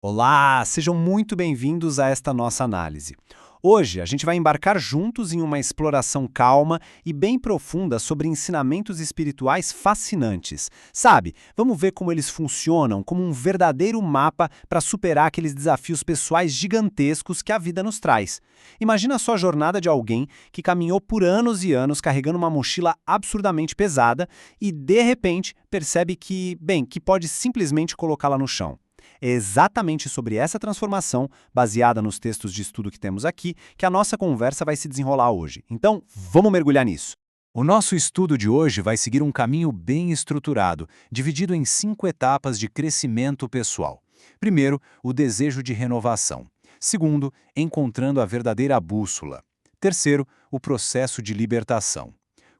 Olá, sejam muito bem-vindos a esta nossa análise. Hoje a gente vai embarcar juntos em uma exploração calma e bem profunda sobre ensinamentos espirituais fascinantes. Sabe, vamos ver como eles funcionam como um verdadeiro mapa para superar aqueles desafios pessoais gigantescos que a vida nos traz. Imagina só a jornada de alguém que caminhou por anos e anos carregando uma mochila absurdamente pesada e, de repente, percebe que pode simplesmente colocá-la no chão. É exatamente sobre essa transformação, baseada nos textos de estudo que temos aqui, que a nossa conversa vai se desenrolar hoje. Então, vamos mergulhar nisso. O nosso estudo de hoje vai seguir um caminho bem estruturado, dividido em 5 etapas de crescimento pessoal. Primeiro, o desejo de renovação. Segundo, encontrando a verdadeira bússola. Terceiro, o processo de libertação.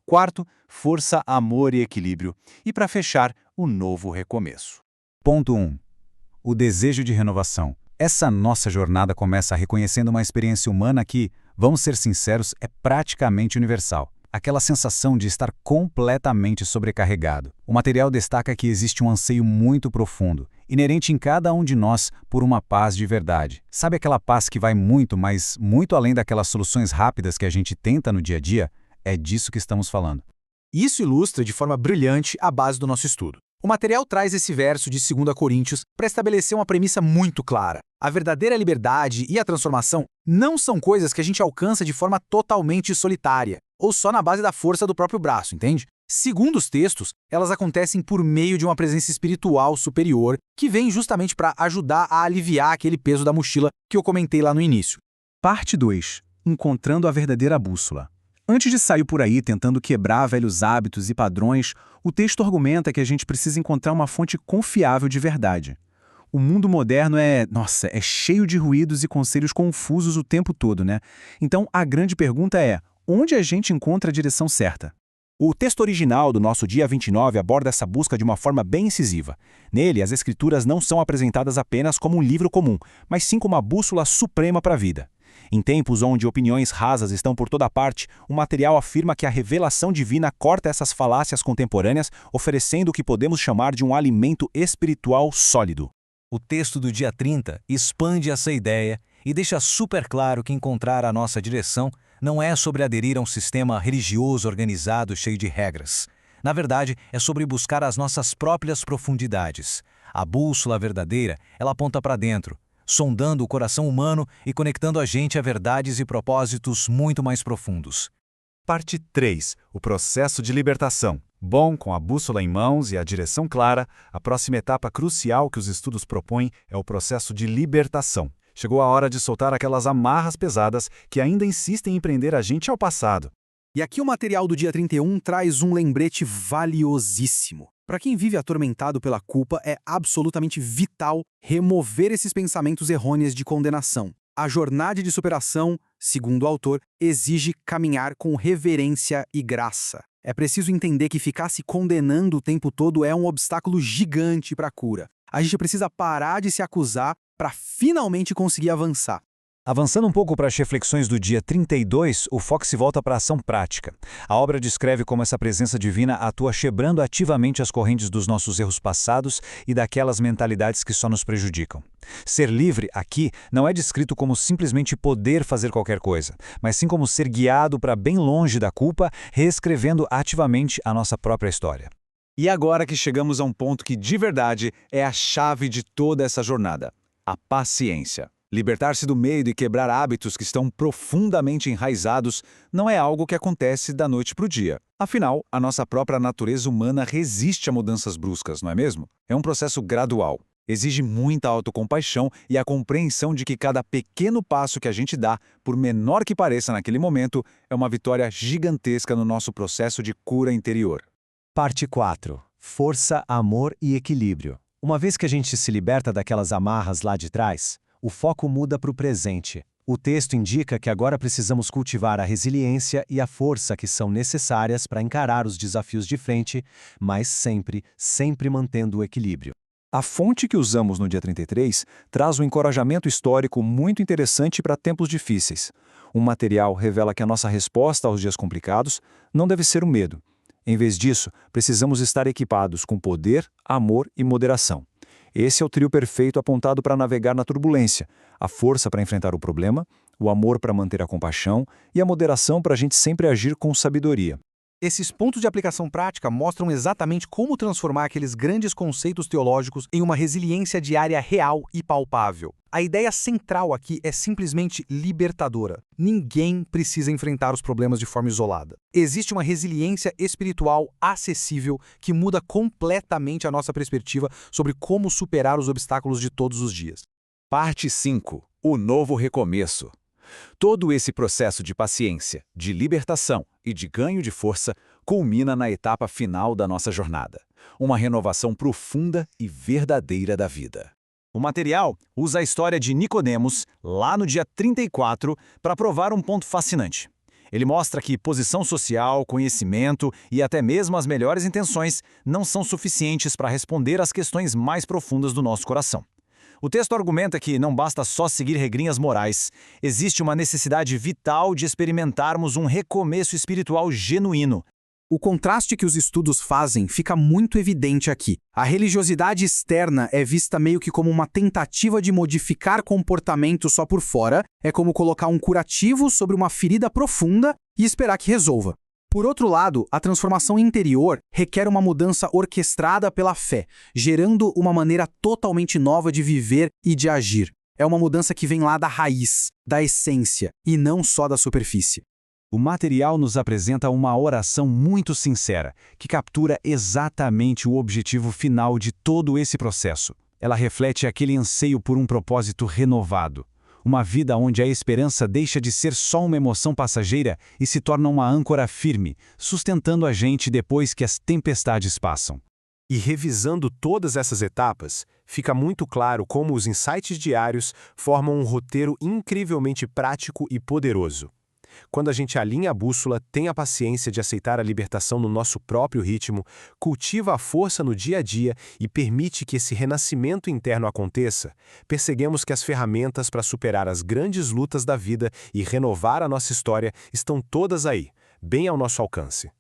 Quarto, força, amor e equilíbrio. E para fechar, o novo recomeço. Ponto 1. O desejo de renovação. Essa nossa jornada começa reconhecendo uma experiência humana que, vamos ser sinceros, é praticamente universal. Aquela sensação de estar completamente sobrecarregado. O material destaca que existe um anseio muito profundo, inerente em cada um de nós por uma paz de verdade. Sabe aquela paz que vai muito, mas muito além daquelas soluções rápidas que a gente tenta no dia a dia? É disso que estamos falando. Isso ilustra de forma brilhante a base do nosso estudo. O material traz esse verso de 2 Coríntios para estabelecer uma premissa muito clara. A verdadeira liberdade e a transformação não são coisas que a gente alcança de forma totalmente solitária, ou só na base da força do próprio braço, entende? Segundo os textos, elas acontecem por meio de uma presença espiritual superior que vem justamente para ajudar a aliviar aquele peso da mochila que eu comentei lá no início. Parte 2. Encontrando a verdadeira bússola. Antes de sair por aí tentando quebrar velhos hábitos e padrões, o texto argumenta que a gente precisa encontrar uma fonte confiável de verdade. O mundo moderno é cheio de ruídos e conselhos confusos o tempo todo, né? Então, a grande pergunta é, onde a gente encontra a direção certa? O texto original do nosso dia 29 aborda essa busca de uma forma bem incisiva. Nele, as escrituras não são apresentadas apenas como um livro comum, mas sim como uma bússola suprema para a vida. Em tempos onde opiniões rasas estão por toda parte, o material afirma que a revelação divina corta essas falácias contemporâneas, oferecendo o que podemos chamar de um alimento espiritual sólido. O texto do dia 30 expande essa ideia e deixa super claro que encontrar a nossa direção não é sobre aderir a um sistema religioso organizado cheio de regras. Na verdade, é sobre buscar as nossas próprias profundidades. A bússola verdadeira, ela aponta para dentro, sondando o coração humano e conectando a gente a verdades e propósitos muito mais profundos. Parte 3. O processo de libertação. Bom, com a bússola em mãos e a direção clara, a próxima etapa crucial que os estudos propõem é o processo de libertação. Chegou a hora de soltar aquelas amarras pesadas que ainda insistem em prender a gente ao passado. E aqui o material do dia 31 traz um lembrete valiosíssimo. Para quem vive atormentado pela culpa, é absolutamente vital remover esses pensamentos errôneos de condenação. A jornada de superação, segundo o autor, exige caminhar com reverência e graça. É preciso entender que ficar se condenando o tempo todo é um obstáculo gigante para a cura. A gente precisa parar de se acusar para finalmente conseguir avançar. Avançando um pouco para as reflexões do dia 32, o foco se volta para a ação prática. A obra descreve como essa presença divina atua quebrando ativamente as correntes dos nossos erros passados e daquelas mentalidades que só nos prejudicam. Ser livre, aqui, não é descrito como simplesmente poder fazer qualquer coisa, mas sim como ser guiado para bem longe da culpa, reescrevendo ativamente a nossa própria história. E agora que chegamos a um ponto que, de verdade, é a chave de toda essa jornada: a paciência. Libertar-se do medo e quebrar hábitos que estão profundamente enraizados não é algo que acontece da noite para o dia. Afinal, a nossa própria natureza humana resiste a mudanças bruscas, não é mesmo? É um processo gradual. Exige muita autocompaixão e a compreensão de que cada pequeno passo que a gente dá, por menor que pareça naquele momento, é uma vitória gigantesca no nosso processo de cura interior. Parte 4. Força, amor e equilíbrio. Uma vez que a gente se liberta daquelas amarras lá de trás, o foco muda para o presente. O texto indica que agora precisamos cultivar a resiliência e a força que são necessárias para encarar os desafios de frente, mas sempre mantendo o equilíbrio. A fonte que usamos no dia 33 traz um encorajamento histórico muito interessante para tempos difíceis. O material revela que a nossa resposta aos dias complicados não deve ser o medo. Em vez disso, precisamos estar equipados com poder, amor e moderação. Esse é o trio perfeito apontado para navegar na turbulência: a força para enfrentar o problema, o amor para manter a compaixão e a moderação para a gente sempre agir com sabedoria. Esses pontos de aplicação prática mostram exatamente como transformar aqueles grandes conceitos teológicos em uma resiliência diária real e palpável. A ideia central aqui é simplesmente libertadora. Ninguém precisa enfrentar os problemas de forma isolada. Existe uma resiliência espiritual acessível que muda completamente a nossa perspectiva sobre como superar os obstáculos de todos os dias. Parte 5. O novo recomeço. Todo esse processo de paciência, de libertação e de ganho de força culmina na etapa final da nossa jornada: uma renovação profunda e verdadeira da vida. O material usa a história de Nicodemos, lá no dia 34, para provar um ponto fascinante. Ele mostra que posição social, conhecimento e até mesmo as melhores intenções não são suficientes para responder às questões mais profundas do nosso coração. O texto argumenta que não basta só seguir regrinhas morais, existe uma necessidade vital de experimentarmos um recomeço espiritual genuíno. O contraste que os estudos fazem fica muito evidente aqui. A religiosidade externa é vista meio que como uma tentativa de modificar comportamento só por fora, é como colocar um curativo sobre uma ferida profunda e esperar que resolva. Por outro lado, a transformação interior requer uma mudança orquestrada pela fé, gerando uma maneira totalmente nova de viver e de agir. É uma mudança que vem lá da raiz, da essência, e não só da superfície. O material nos apresenta uma oração muito sincera, que captura exatamente o objetivo final de todo esse processo. Ela reflete aquele anseio por um propósito renovado. Uma vida onde a esperança deixa de ser só uma emoção passageira e se torna uma âncora firme, sustentando a gente depois que as tempestades passam. E revisando todas essas etapas, fica muito claro como os insights diários formam um roteiro incrivelmente prático e poderoso. Quando a gente alinha a bússola, tem a paciência de aceitar a libertação no nosso próprio ritmo, cultiva a força no dia a dia e permite que esse renascimento interno aconteça, percebemos que as ferramentas para superar as grandes lutas da vida e renovar a nossa história estão todas aí, bem ao nosso alcance.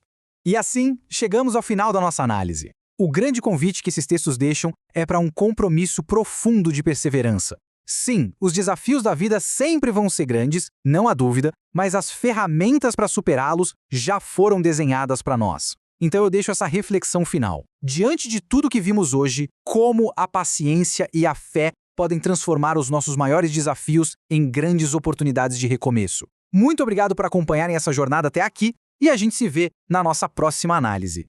E assim, chegamos ao final da nossa análise. O grande convite que esses textos deixam é para um compromisso profundo de perseverança. Sim, os desafios da vida sempre vão ser grandes, não há dúvida, mas as ferramentas para superá-los já foram desenhadas para nós. Então eu deixo essa reflexão final. Diante de tudo que vimos hoje, como a paciência e a fé podem transformar os nossos maiores desafios em grandes oportunidades de recomeço. Muito obrigado por acompanharem essa jornada até aqui e a gente se vê na nossa próxima análise.